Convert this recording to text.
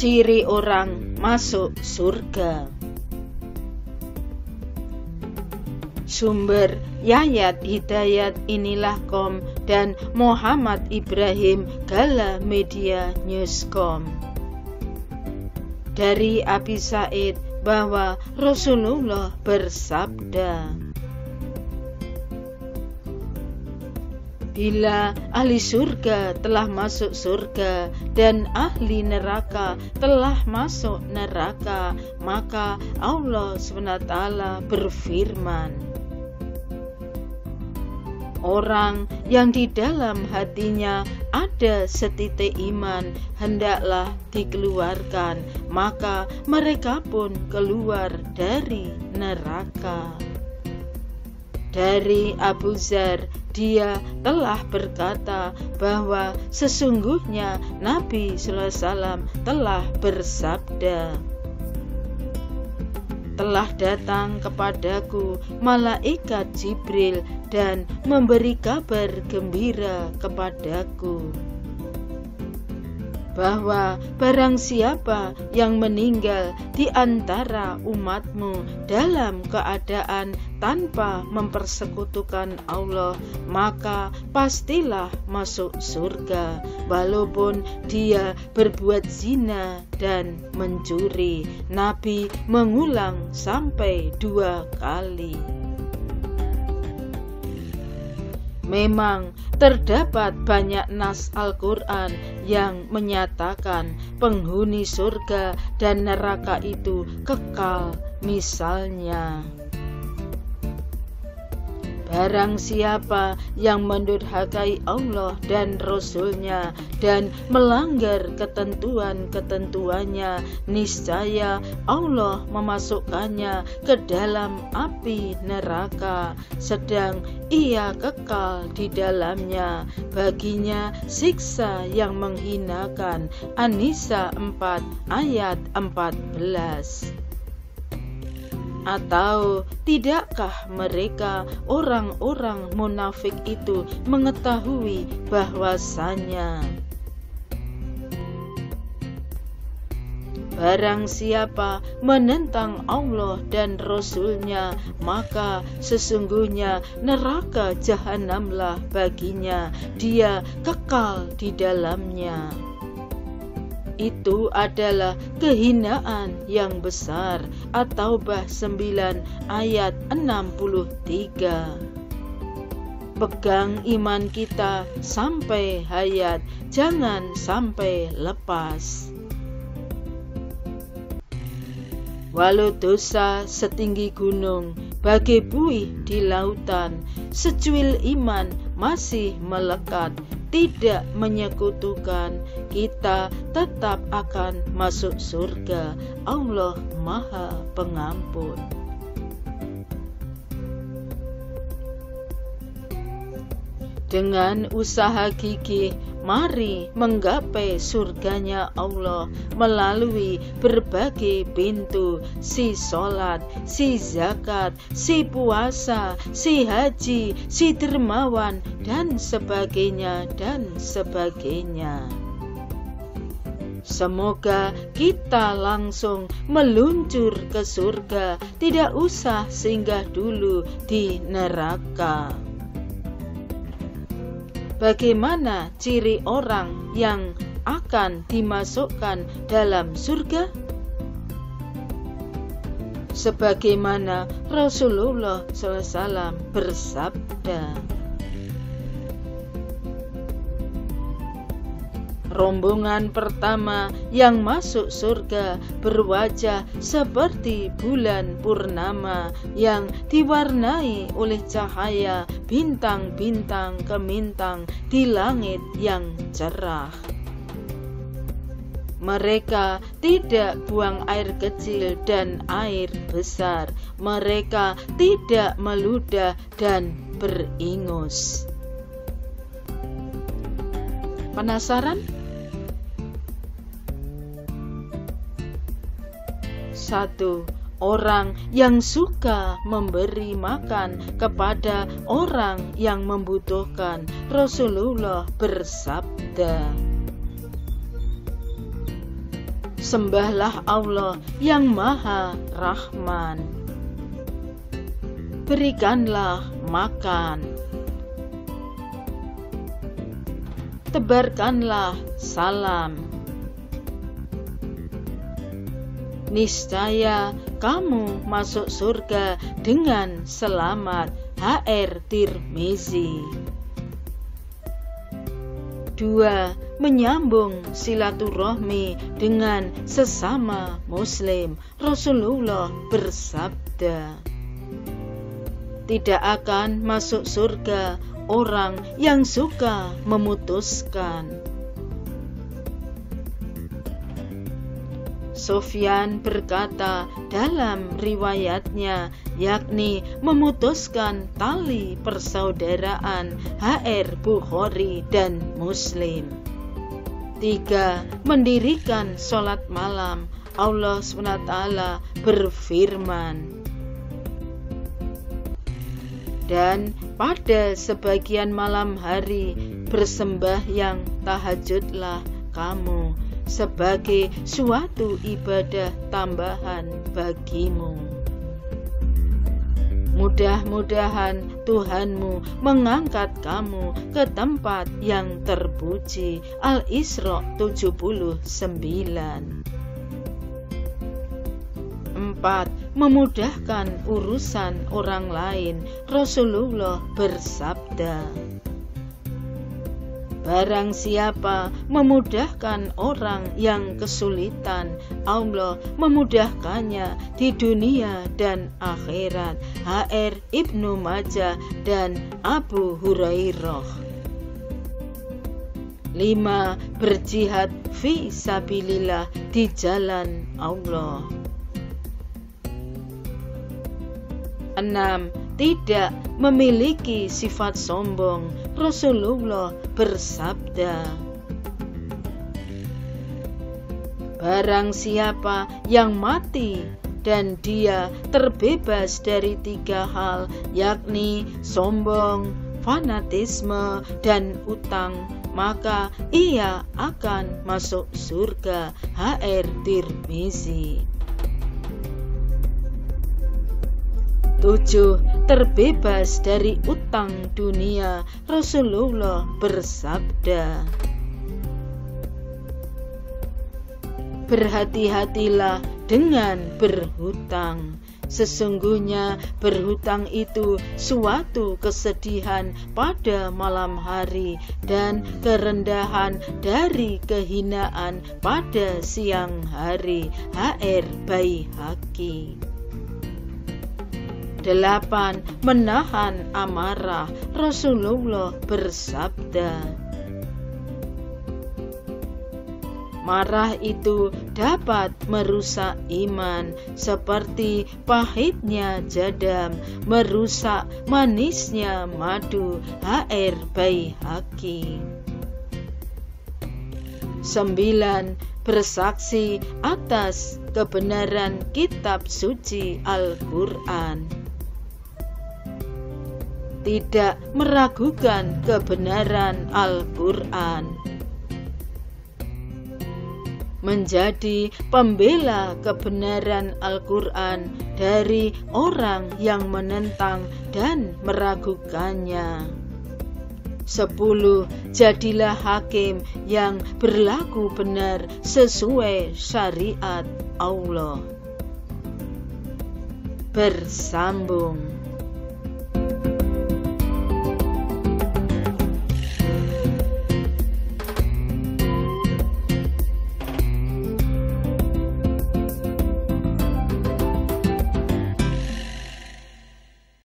Ciri orang masuk surga. Sumber Yayat Hidayat Inilah.com dan Muhammad Ibrahim Galamedia News.com. Dari Abi Said bahwa Rasulullah bersabda, bila ahli surga telah masuk surga dan ahli neraka telah masuk neraka, maka Allah SWT berfirman, orang yang di dalam hatinya ada setitik iman hendaklah dikeluarkan, maka mereka pun keluar dari neraka. Dari Abu Dzar, dia telah berkata bahwa sesungguhnya Nabi SAW telah bersabda, telah datang kepadaku malaikat Jibril dan memberi kabar gembira kepadaku bahwa barang siapa yang meninggal di antara umatmu dalam keadaan tanpa mempersekutukan Allah, maka pastilah masuk surga, walaupun dia berbuat zina dan mencuri. Nabi mengulang sampai 2 kali. Memang terdapat banyak nas Al-Quran yang menyatakan penghuni surga dan neraka itu kekal. Misalnya, barang siapa yang mendurhakai Allah dan Rasul-Nya dan melanggar ketentuan-ketentuannya, niscaya Allah memasukkannya ke dalam api neraka, sedang ia kekal di dalamnya. Baginya siksa yang menghinakan. An-Nisa 4 ayat 14. Atau tidakkah mereka orang-orang munafik itu mengetahui bahwasanya barang siapa menentang Allah dan Rasul-Nya, maka sesungguhnya neraka jahanamlah baginya, dia kekal di dalamnya. Itu adalah kehinaan yang besar. At-Taubah 9 ayat 63. Pegang iman kita sampai hayat, jangan sampai lepas. Walau dosa setinggi gunung, bagai buih di lautan, secuil iman masih melekat, tidak menyekutukan, kita tetap akan masuk surga. Allah Maha Pengampun. Dengan usaha gigih, mari menggapai surganya Allah melalui berbagai pintu, si sholat, si zakat, si puasa, si haji, si dermawan, dan sebagainya, dan sebagainya. Semoga kita langsung meluncur ke surga, tidak usah singgah dulu di neraka. Bagaimana ciri orang yang akan dimasukkan dalam surga? Sebagaimana Rasulullah SAW bersabda, rombongan pertama yang masuk surga berwajah seperti bulan purnama yang diwarnai oleh cahaya bintang-bintang gemintang di langit yang cerah. Mereka tidak buang air kecil dan air besar. Mereka tidak meludah dan beringus. Penasaran? 1. Orang yang suka memberi makan kepada orang yang membutuhkan. Rasulullah bersabda, Sembahlah Allah yang Maha Rahman. Berikanlah makan. Tebarkanlah salam. Niscaya kamu masuk surga dengan selamat. HR Tirmizi. 2. Menyambung silaturahmi dengan sesama muslim. Rasulullah bersabda, tidak akan masuk surga orang yang suka memutuskan. Sufyan berkata dalam riwayatnya, yakni memutuskan tali persaudaraan. HR Bukhari dan Muslim. 3. Mendirikan sholat malam. Allah SWT berfirman, dan pada sebagian malam hari bersembahyang tahajudlah kamu sebagai suatu ibadah tambahan bagimu. Mudah-mudahan Tuhanmu mengangkat kamu ke tempat yang terpuji. Al-Isra 79. 4. Memudahkan urusan orang lain. Rasulullah bersabda, barang siapa memudahkan orang yang kesulitan, Allah memudahkannya di dunia dan akhirat. HR Ibnu Majah dan Abu Hurairah. 5. Berjihad fi sabilillah, di jalan Allah. 6. Tidak memiliki sifat sombong. Rasulullah bersabda, barang siapa yang mati dan dia terbebas dari 3 hal, yakni sombong, fanatisme, dan utang, maka ia akan masuk surga. HR Tirmizi. 7. Terbebas dari utang dunia. Rasulullah bersabda, berhati-hatilah dengan berhutang. Sesungguhnya berhutang itu suatu kesedihan pada malam hari dan kerendahan dari kehinaan pada siang hari. HR Baihaqi. 8. Menahan amarah. Rasulullah bersabda, marah itu dapat merusak iman, seperti pahitnya jadam merusak manisnya madu. HR Baihaqi. 9. Bersaksi atas kebenaran kitab suci Al-Quran. Tidak meragukan kebenaran Al-Quran. Menjadi pembela kebenaran Al-Quran dari orang yang menentang dan meragukannya. 10. Jadilah hakim yang berlaku benar sesuai syariat Allah. Bersambung.